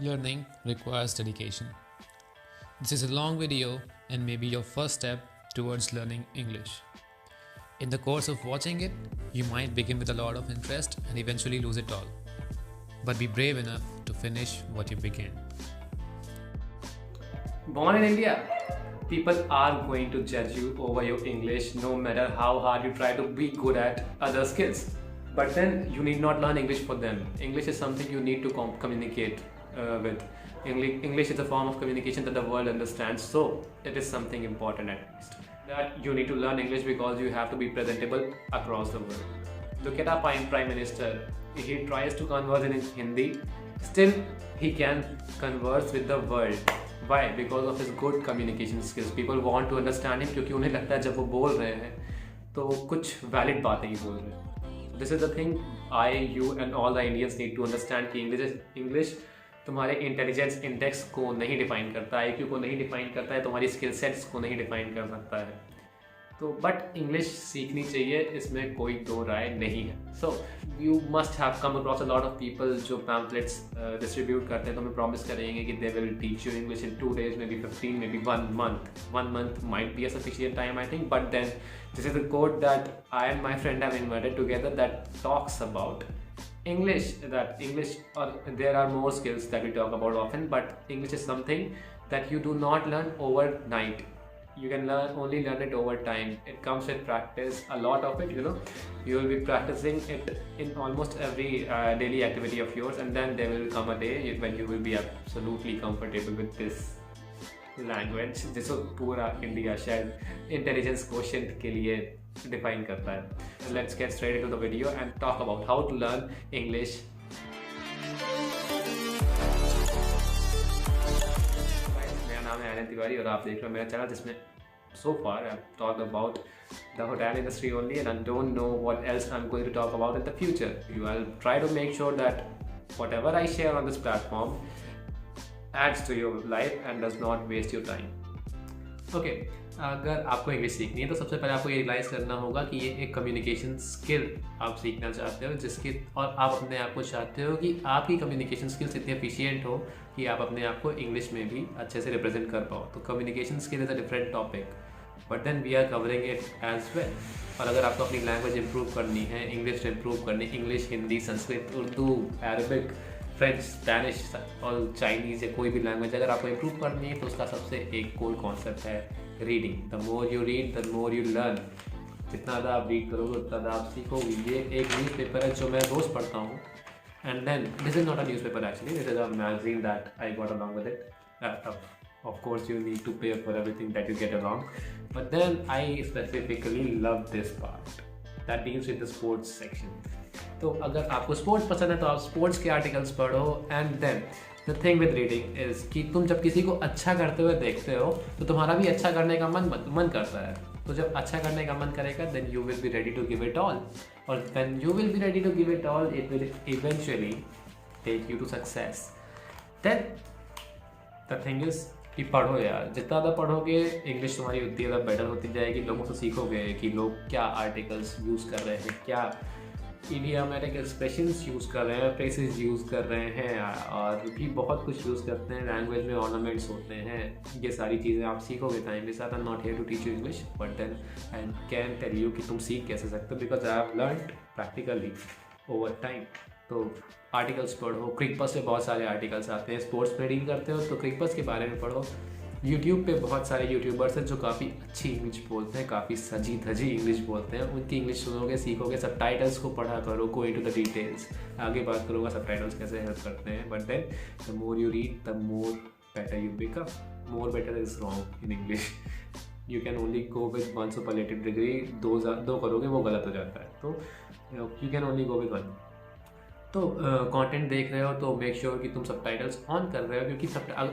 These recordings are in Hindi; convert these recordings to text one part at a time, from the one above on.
Learning requires dedication. This is a long video and maybe your first step towards learning English. In the course of watching it, you might begin with a lot of interest and eventually lose it all. But be brave enough to finish what you began. Born in India, people are going to judge you over your English no matter how hard you try to be good at other skills. But then you need not learn English for them. English is something you need to communicate with. English is a form of communication that the world understands, so it is something important at least. That you need to learn English because you have to be presentable across the world. Look at our Prime Minister. He tries to converse in Hindi, still he can converse with the world. Why? Because of his good communication skills. People want to understand him क्योंकि उन्हें लगता है जब वो बोल रहे हैं तो कुछ valid बातें ही बोल रहे हैं. This is the thing I, you and all the Indians need to understand कि English तुम्हारे इंटेलिजेंस इंडेक्स को नहीं डिफाइन करता है, IQ को नहीं डिफाइन करता है, तुम्हारी स्किल सेट्स को नहीं डिफाइन कर सकता है. तो बट इंग्लिश सीखनी चाहिए, इसमें कोई दो राय नहीं है. So you must have come across a lot of people जो पैम्पलेट्स डिस्ट्रीब्यूट करते हैं तो हमें प्रॉमिस करेंगे कि they will teach you English in 2 days, may be 15, may be 1 month. 1 month might be a sufficient time, I think, but then this is a quote that I and my friend have invented together that talks about English, or there are more skills that we talk about often, but English is something that you do not learn overnight. You can only learn it over time. It comes with practice, a lot of it, you will be practicing it in almost every daily activity of yours, and then there will come a day when you will be absolutely comfortable with this language जिसको पूरा इंडिया शायद इंटेलिजेंस क्वोशिएंट के लिए डिफाइन करता है. Let's get straight into the video and talk about how to learn English. मेरा नाम है आनंद तिवारी और आप देख रहे हो मेरा चैनल जिसमें so far I've talked about the hotel industry only, and I don't know what else I'm going to talk about in the future. I'll try to make sure that whatever I share on this platform adds to your life and does not waste your time. Okay, अगर आपको इंग्लिश सीखनी है तो सबसे पहले आपको ये रियलाइज़ करना होगा कि ये एक कम्युनिकेशन स्किल आप सीखना चाहते हो, जिसके और आप अपने आप को चाहते हो कि आपकी कम्युनिकेशन स्किल्स इतनी एफिशिएंट हो कि आप अपने आप को इंग्लिश में भी अच्छे से रिप्रेजेंट कर पाओ. तो communication skill is a different topic, but then we are covering it as well. और अगर आपको अपनी लैंग्वेज इंप्रूव करनी है, इंग्लिश इंप्रूव करनी, English, Hindi, Sanskrit, Urdu, Arabic, French, Spanish और चाइनीज़ या कोई भी लैंग्वेज अगर आपको इम्प्रूव करनी है तो उसका सबसे एक कोर कॉन्सेप्ट है reading. The more you read the more you learn. जितना ज़्यादा आप रीड करोगे उतना ज़्यादा आप सीखोगे. ये एक न्यूज़ पेपर है जो मैं रोज़ पढ़ता हूँ, and then this is not a newspaper actually, this is a magazine that I got along with it. Of course you need to pay for everything that you get along, but then I specifically love this part that deals with the sports section. तो अगर आपको स्पोर्ट्स पसंद है तो आप स्पोर्ट्स के आर्टिकल्स पढ़ो. And then the thing with reading is कि तुम जब किसी को अच्छा करते हुए देखते हो तो तुम्हारा भी अच्छा करने का मन करता है. तो जब अच्छा करने का मन करेगा then you will be ready to give it all, और when you will be ready to give it all it will eventually take you to success. Then the thing is कि पढ़ो यार, जितना ज़्यादा पढ़ोगे इंग्लिश तुम्हारी उतनी ज़्यादा बेटर होती जाएगी. लोगों से सीखोगे कि लोग क्या आर्टिकल्स यूज़ कर रहे हैं, क्या इडियोमेटिक एक्सप्रेशंस यूज़ कर रहे हैं, फ्रेजेस यूज़ कर रहे हैं, और भी बहुत कुछ यूज़ करते हैं. लैंग्वेज में ऑर्नामेंट्स होते हैं. ये सारी चीज़ें आप सीखोगे टाइम के साथ. I am not here to teach you English, but then I can tell you कि तुम सीख कैसे सकते हो, because I have learned practically over time. तो आर्टिकल्स पढ़ो. क्रिकबज़ पे बहुत सारे आर्टिकल्स आते हैं. स्पोर्ट्स में डील करते हो तो क्रिकबज़ के बारे में पढ़ो. यूट्यूब पे बहुत सारे यूट्यूबर्स हैं जो काफ़ी अच्छी इंग्लिश बोलते हैं, काफ़ी सजी धजी इंग्लिश बोलते हैं. उनकी इंग्लिश सुनोगे, सीखोगे. सबटाइटल्स को पढ़ा करो, गो इनटू द डिटेल्स. आगे बात करूँगा सबटाइटल्स कैसे हेल्प करते हैं. But then the more you read the more better you become. More better is wrong in English. You can only go with one superlative degree. दो करोगे वो गलत हो जाता है. तो you can only go with one. तो कंटेंट देख रहे हो तो मेक श्योर कि तुम सबटाइटल्स ऑन कर रहे हो, क्योंकि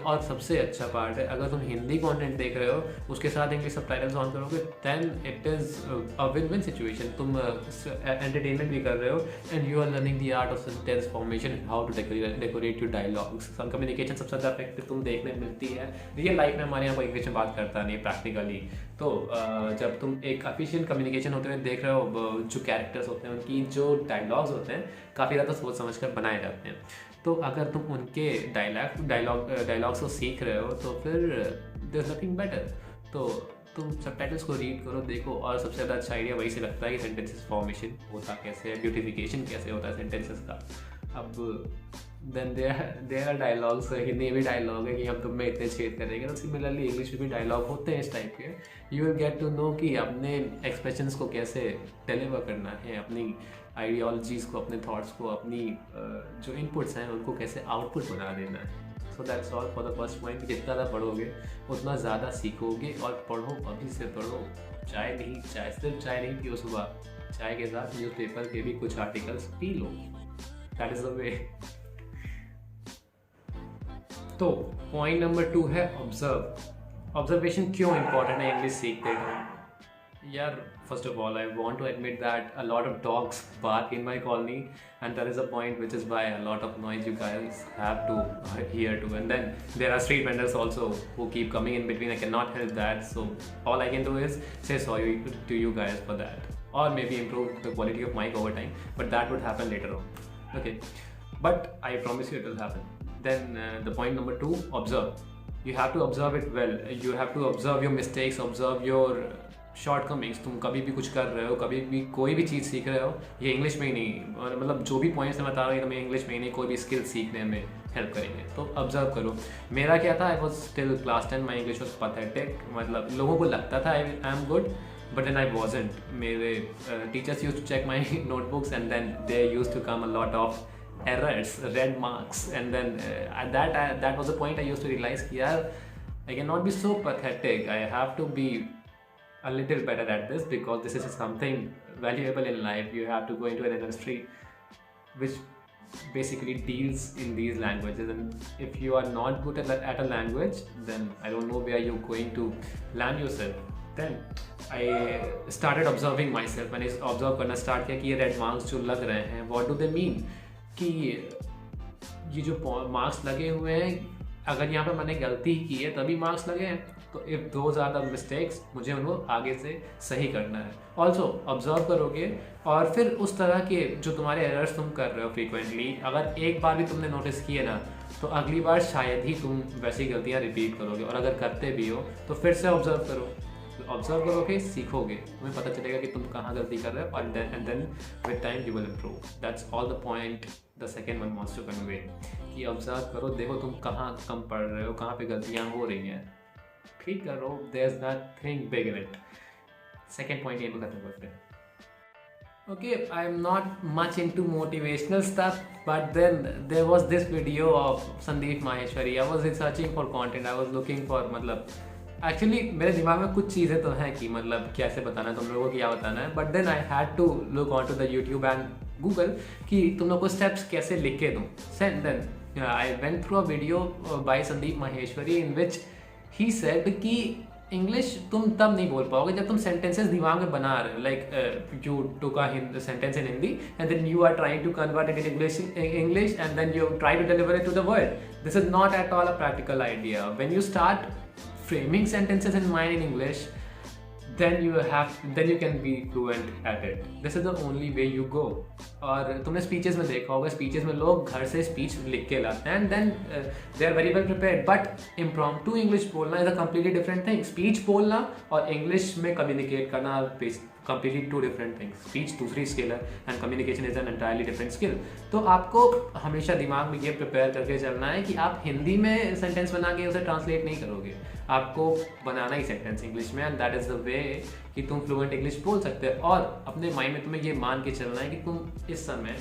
और सबसे अच्छा पार्ट है अगर तुम हिंदी कंटेंट देख रहे हो उसके साथ इंग्लिश सबटाइटल्स ऑन करोगे then it is a win win situation. तुम एंटरटेनमेंट भी कर रहे हो and you are learning the art of sentence formation, how to decorate your dialogues. Communication सबसे ज़्यादा इफेक्टिव तुम देखने मिलती है. रियल लाइफ में हमारे यहाँ कोई इंग्लिश में बात करता नहीं प्रैक्टिकली. तो जब तुम एक एफिशिएंट कम्युनिकेशन होते हुए देख रहे हो, जो कैरेक्टर्स होते हैं उनकी जो डायलॉग्स होते हैं काफ़ी ज़्यादा सोच समझ कर बनाए जाते हैं. तो अगर तुम उनके डायलॉग्स को सीख रहे हो तो फिर देयर इज नथिंग बेटर। तो तुम सबटाइटल्स को रीड करो, देखो। और सबसे ज़्यादा अच्छा आइडिया वही से लगता है कि सेंटेंसेस फॉर्मेशन होता कैसे है, ब्यूटिफिकेशन कैसे होता है सेंटेंसेस का। अब then there are dialogues, Hindi में डायलॉग है कि हम तुम में इतने छेद करेंगे, तो सिमिलरली इंग्लिश में भी डायलॉग होते हैं इस टाइप के। You will get to know कि अपने एक्सप्रेशंस को कैसे डिलीवर करना है, अपनी आइडियोलॉजीज़ को, अपने थॉट्स को, अपनी जो इनपुट्स हैं उनको कैसे आउटपुट बना देना है। So that's all for the first point. जितना ज़्यादा पढ़ोगे उतना ज़्यादा सीखोगे, और पढ़ो, अभी से पढ़ो। सिर्फ चाय नहीं पियो सुबह, चाय के साथ न्यूज़पेपर के भी कुछ articles P low. That is the way. तो पॉइंट नंबर 2 है ऑब्जर्वेशन। क्यों इंपॉर्टेंट है इंग्लिश सीखते टाइम? यार, first of all, I want to admit that a lot of dogs bark in my colony, and that is a point which is why a lot of noise you guys have to hear to. And then there are street vendors also who keep coming in between. I cannot help that, so all I can do is say sorry to you guys for that, or maybe improve the quality of mic over time, but that would happen later on. Okay, but I promise you it will happen. Then the point number 2, observe. You have to observe it well. You have to observe your mistakes, observe your shortcomings. तुम कभी भी कुछ कर रहे हो, कभी भी कोई भी चीज़ सीख रहे हो, ये इंग्लिश में ही नहीं, मतलब जो भी पॉइंट्स मैं बता रहा हूँ तुम्हें इंग्लिश में ही नहीं, कोई भी स्किल सीखने में हेल्प करेंगे। तो ऑब्जर्व करो। मेरा क्या था, I was still class 10, my English was pathetic. मतलब लोगों को लगता था I am good, but then I wasn't. मेरे teachers use to check my notebooks, and then they use to come a lot of errors, red marks, and then at that was the point I used to realize कि यार I cannot be so pathetic. I have to be a little better at this, because this is something valuable in life. You have to go into an industry which basically deals in these languages, and if you are not good at a language, then I don't know where you're going to land yourself. Then I started observing myself. मैंने ऑब्जर्व करना स्टार्ट किया कि ये रेड मार्क्स जो लग रहे हैं, what do they mean? कि ये जो मार्क्स लगे हुए हैं, अगर यहाँ पर मैंने गलती की है तभी मार्क्स लगे हैं, तो if those are the mistakes, मुझे उनको आगे से सही करना है। ऑल्सो ऑब्जर्व करोगे, और फिर उस तरह के जो तुम्हारे एरर्स तुम कर रहे हो फ्रीक्वेंटली, अगर एक बार भी तुमने नोटिस किए ना, तो अगली बार शायद ही तुम वैसी गलतियाँ रिपीट करोगे। और अगर करते भी हो तो फिर से ऑब्जर्व करो। ऑब्जर्व करोगे, सीखोगे, तुम्हें पता चलेगा कि तुम कहाँ गलती कर रहे हो, और and then with time you will improve. That's all the point the second one wants to convey, कि ऑब्जर्व करो, देखो तुम कहाँ कम पढ़ रहे हो, कहाँ पे गलतियाँ हो रही हैं, ठीक करो। There is nothing big in it. Second point ये खत्म करते हैं। Okay, I am not much into motivational stuff, but then there was this video of Sandeep Maheshwari. I was researching for content. I was looking for, मतलब एक्चुअली मेरे दिमाग में कुछ चीज़ें तो हैं कि मतलब कैसे बताना है, तुम लोगों को क्या बताना है, but then I had to look on to the YouTube and Google कि तुम लोग को स्टेप्स कैसे लिख के दूँ। Then I went through a video by Sandeep Maheshwari in which he said कि इंग्लिश तुम तब नहीं बोल पाओगे जब तुम सेंटेंसेस दिमाग में बना रहे हो, like you took a sentence in Hindi and then you are trying to convert it in English and then you try to deliver it to the world. This is not at all a practical idea. When you start framing sentences in mind in English, then you can be fluent at it. This is the only way you go. और तुमने स्पीचेस में देखा होगा, स्पीचेस में लोग घर से स्पीच लिख के लाते हैं, and then they are very well prepared, but impromptu English बोलना is a completely different thing. Speech बोलना और इंग्लिश में कम्युनिकेट करना completely two different things. Speech दूसरी स्किल है and communication is an entirely different skill. तो आपको हमेशा दिमाग में ये प्रिपेयर करके चलना है कि आप हिंदी में सेंटेंस बना के उसे ट्रांसलेट नहीं करोगे, आपको बनाना ही सेंटेंस इंग्लिश में, and that is the way कि तुम फ्लुएंट इंग्लिश बोल सकते हो। और अपने माइंड में तुम्हें ये मान के चलना है कि तुम इस समय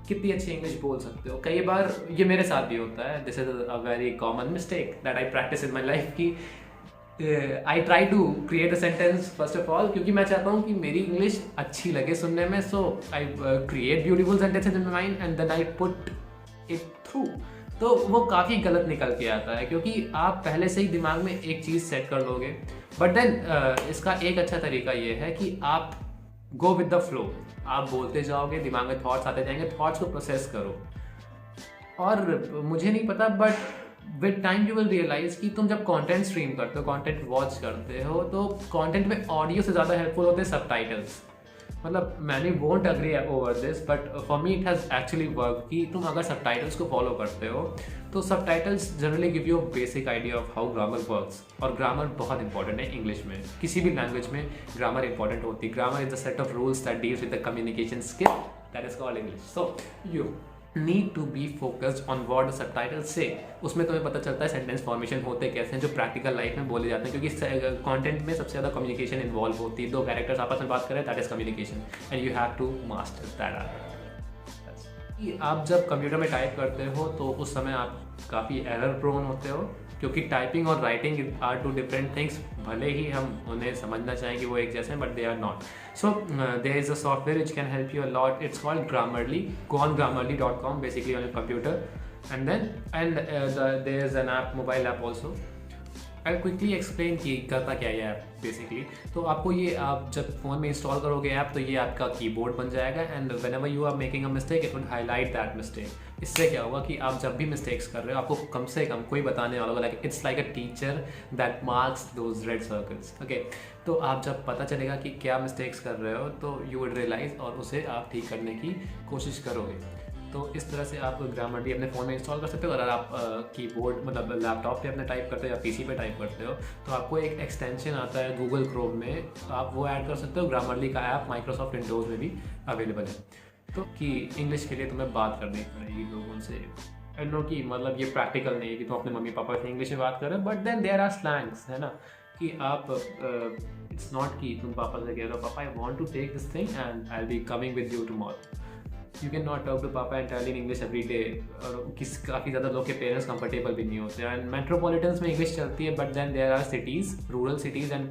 कितनी अच्छी इंग्लिश बोल सकते हो। कई बार ये मेरे साथ भी होता है, this is a very common mistake that I practice in my life की I try to create a sentence first of all, क्योंकि मैं चाहता हूँ कि मेरी इंग्लिश अच्छी लगे सुनने में, so I create beautiful sentences in my mind and then I put it through. तो वो काफ़ी गलत निकल के आता है, क्योंकि आप पहले से ही दिमाग में एक चीज़ सेट कर लोगे। बट देन इसका एक अच्छा तरीका ये है कि आप गो विद द फ्लो, आप बोलते जाओगे, दिमाग में थॉट्स आते जाएंगे, थॉट्स को प्रोसेस करो। और मुझे नहीं पता, but with time you will realise कि तुम जब कंटेंट स्ट्रीम करते हो, कंटेंट वॉच करते हो, तो कंटेंट में ऑडियो से ज़्यादा हेल्पफुल होते हैं सबटाइटल्स। मतलब many won't agree over this, but for me it has actually work कि तुम अगर सबटाइटल्स को फॉलो करते हो तो subtitles generally give you basic idea of how grammar works. और ग्रामर बहुत इंपॉर्टेंट है इंग्लिश में, किसी भी लैंग्वेज में ग्रामर इंपॉर्टेंट होती है। Grammar is the set of rules that deals with the communication skill that is called English. So you need to be focused on what the subtitles से। उसमें तुम्हें पता चलता है सेंटेंस फॉर्मेशन होते कैसे हैं जो प्रैक्टिकल लाइफ में बोले जाते हैं, क्योंकि कंटेंट में सबसे ज़्यादा कम्युनिकेशन इन्वॉल्व होती है। दो कैरेक्टर्स आपस में बात करें, that is communication, and you have to master that art. आप जब कंप्यूटर में टाइप करते हो तो उस समय आप काफ़ी एरर प्रोन होते हो, क्योंकि टाइपिंग और writing are two different things. भले ही हम उन्हें समझना चाहें कि वो एक जैसे हैं, but they are not. So there is a software which can help you a lot. It's called Grammarly. Go on Grammarly.com basically on your computer, and there is an app, mobile app also. I quickly explain कि करता क्या है ऐप बेसिकली। तो आपको ये आप जब फ़ोन में इंस्टॉल करोगे ऐप तो ये आपका कीबोर्ड बन जाएगा, and whenever you are making a mistake it would highlight that mistake. इससे क्या होगा कि आप जब भी मिस्टेक्स कर रहे हो आपको कम से कम कोई बताने वाला होगा, like it's like a teacher that marks those red circles. Okay, तो आप जब पता चलेगा कि क्या मिस्टेक्स कर रहे हो तो यू वुड रियलाइज़ और उसे आप ठीक करने की कोशिश करोगे। तो इस तरह से आप Grammarly अपने फ़ोन में इंस्टॉल कर सकते हो। अगर आप कीबोर्ड मतलब लैपटॉप पे अपने टाइप करते हो या पीसी पे टाइप करते हो तो आपको एक एक्सटेंशन आता है गूगल क्रोम में, आप वो ऐड कर सकते हो। Grammarly का ऐप माइक्रोसॉफ्ट विंडोज़ में भी अवेलेबल है। तो कि इंग्लिश के लिए तुम्हें बात करनी पड़ेगी लोगों से। आई नो कि मतलब ये प्रैक्टिकल नहीं है कि तुम अपने मम्मी पापा से इंग्लिश में बात कर रहे हो, but then there are slangs, है ना, कि आप इट्स नॉट कि तुम पापा से कह रहे हो पापा I want to take this thing and I will be coming with you tomorrow. You can not talk to पापा entirely in English every day. और काफ़ी ज़्यादा लोग के पेरेंट्स कंफर्टेबल भी नहीं होते हैं। एंड मेट्रोपॉलिटन्स में इंग्लिश चलती है, but then there are cities, rural cities and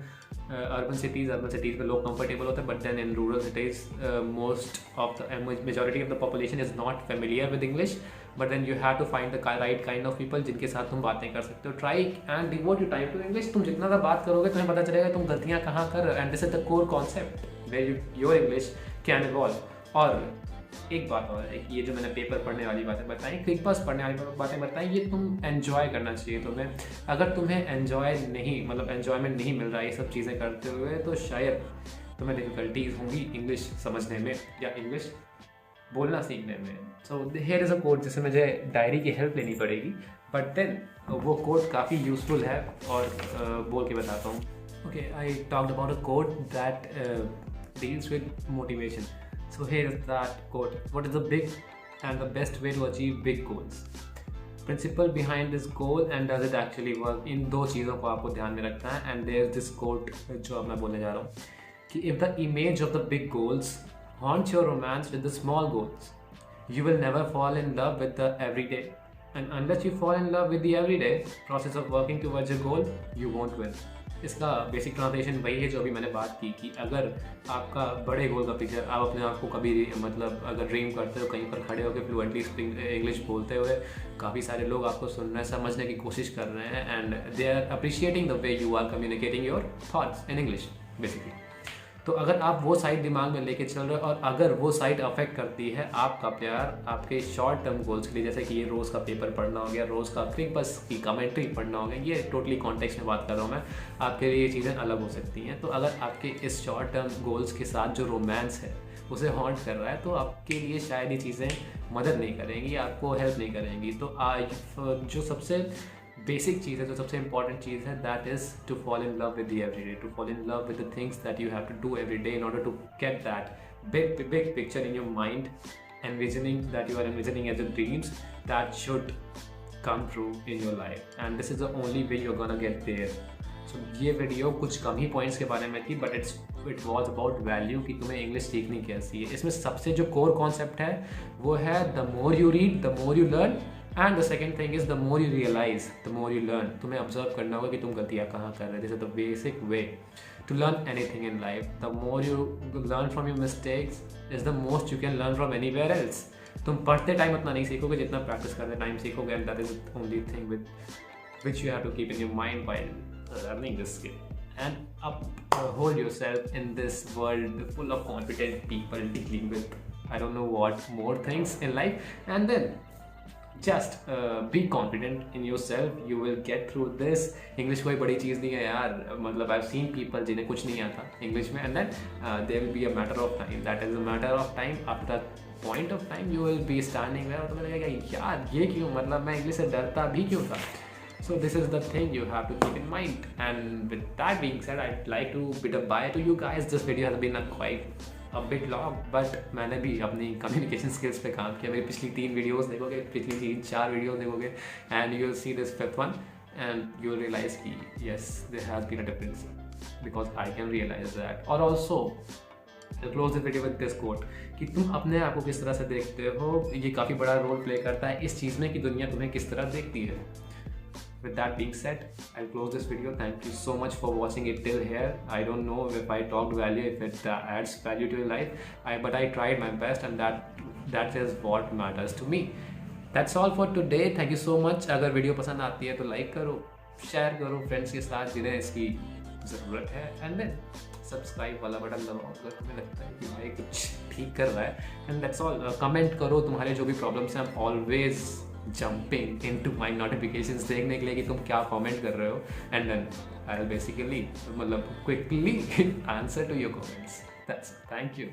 urban cities में लोग कंफर्टेबल होते हैं, but then in rural cities most of the majority of the population is not familiar with English. But then you have to find the right kind of people जिनके साथ तुम बातें कर सकते हो। Try and devote your time to English. तुम जितना ज़्यादा बात करोगे तुम्हें पता चलेगा तुम गलतियाँ कहाँ कर रहे हो, and this is the core concept where your English can evolve. और एक बात और है कि ये जो मैंने पेपर पढ़ने वाली बातें बताई, क्विक पास पढ़ने वाली बातें बताई, ये तुम एन्जॉय करना चाहिए तुम्हें। अगर तुम्हें एन्जॉय नहीं, मतलब एन्जॉयमेंट नहीं मिल रहा है ये सब चीज़ें करते हुए, तो शायद तुम्हें डिफ़िकल्टीज होंगी इंग्लिश समझने में या इंग्लिश बोलना सीखने में। So here is a code जिससे मुझे डायरी की हेल्प लेनी पड़ेगी, बट देन वो कोड काफ़ी यूजफुल है और बोल के बताता हूँ। Okay, I talked about a code that deals with motivation. So here is that quote. What is the big and the best way to achieve big goals? Principle behind this goal and does it actually work? इन दो चीज़ों को आपको ध्यान में रखना है. And there is this quote जो अब मैं बोलने जा रहा हूँ कि if the image of the big goals haunts your romance with the small goals, you will never fall in love with the everyday. And unless you fall in love with the everyday process of working towards your goal, you won't win. इसका बेसिक ट्रांसलेशन वही है जो अभी मैंने बात की कि अगर आपका बड़े गोल का पिक्चर, आप अपने आप को कभी मतलब अगर ड्रीम करते हो कहीं पर खड़े होकर फ्लुएंटली इंग्लिश बोलते हुए, काफ़ी सारे लोग आपको सुनने समझने की कोशिश कर रहे हैं and they are appreciating the way you are communicating your thoughts in English basically. तो अगर आप वो साइड दिमाग में लेके चल रहे हो और अगर वो साइड अफेक्ट करती है आपका प्यार आपके शॉर्ट टर्म गोल्स के लिए, जैसे कि ये रोज़ का पेपर पढ़ना हो गया, रोज़ का क्विक बस की कमेंट्री पढ़ना हो गया, ये टोटली कॉन्टेक्स्ट में बात कर रहा हूँ मैं, आपके लिए ये चीज़ें अलग हो सकती हैं। तो अगर आपके इस शॉर्ट टर्म गोल्स के साथ जो रोमांस है उसे हॉन्ट कर रहा है तो आपके लिए शायद ये चीज़ें मदद नहीं करेंगी, आपको हेल्प नहीं करेंगी। तो जो सबसे बेसिक चीज़ है, जो सबसे इंपॉर्टेंट चीज़ है, that is to fall in love with the everyday, to fall in love with the things that you have to do every day in order to get that big picture in your mind, envisioning that you are envisioning as your dreams that should come true in your life, and this is the only way you're gonna get there. So ये वीडियो कुछ कम ही पॉइंट्स के बारे में थी, but it was about value कि तुम्हें इंग्लिश सीखनी कैसी है। इसमें सबसे जो कोर कॉन्सेप्ट है वो है the more you read the more you learn, and the second thing is the more you realise the more you learn. तुम्हें ऑब्जर्व करना होगा कि तुम गलतियाँ कहाँ कर रहे हो। This is the basic way to learn anything in life. The more you learn from your mistakes is the most you can learn from anywhere else. तुम पढ़ते टाइम उतना नहीं सीखोगे जितना प्रैक्टिस करते टाइम सीखोगे, and that is the only thing with which you have to keep in your mind while learning this skill. And hold yourself in this world full of competent people dealing with I don't know what more things in life, and then just be confident in your self, you will get through this. English कोई बड़ी चीज़ नहीं है यार. मतलब आई हैव सीन पीपल जिन्हें कुछ नहीं आता इंग्लिश में, and then there will be a matter of time. That is a matter of time. After that point of time you will be standing there. तो लगेगा यार ये क्यों, मतलब मैं इंग्लिश से डरता भी क्यों था. So this is the thing you have to keep in mind. And with that being said, I'd like to bid a bye to you guys. This video has been a bit long, but मैंने भी अपनी communication skills पे काम किया. मेरी पिछली 3 वीडियोस देखोगे, पिछली 3-4 वीडियोस देखोगे, and you will see this 5th one, and you will realize कि yes, there has been a difference, because I can realize that. और also I'll close this video with this quote कि तुम अपने आप को किस तरह से देखते हो, ये काफ़ी बड़ा रोल प्ले करता है इस चीज़ में कि दुनिया तुम्हें किस तरह देखती है. With that being said, I'll close this video. Thank you so much for watching it till here. I don't know if I talked value, if it adds value to your life, but I tried my best, and that is what matters to me. That's all for today. Thank you so much. अगर वीडियो पसंद आती है तो लाइक करो, शेयर करो फ्रेंड्स के साथ जिन्हें इसकी ज़रूरत है, एंड देन सब्सक्राइब वाला बटन दबाओ अगर तुम्हें लगता है कि भाई कुछ ठीक कर रहा है. And that's all. कमेंट करो तुम्हारे जो भी प्रॉब्लम्स हैं. Always jumping into my notifications देखने के लिए कि तुम क्या कमेंट कर रहे हो, and then I will basically मतलब quickly answer to your comments. That's. Thank you.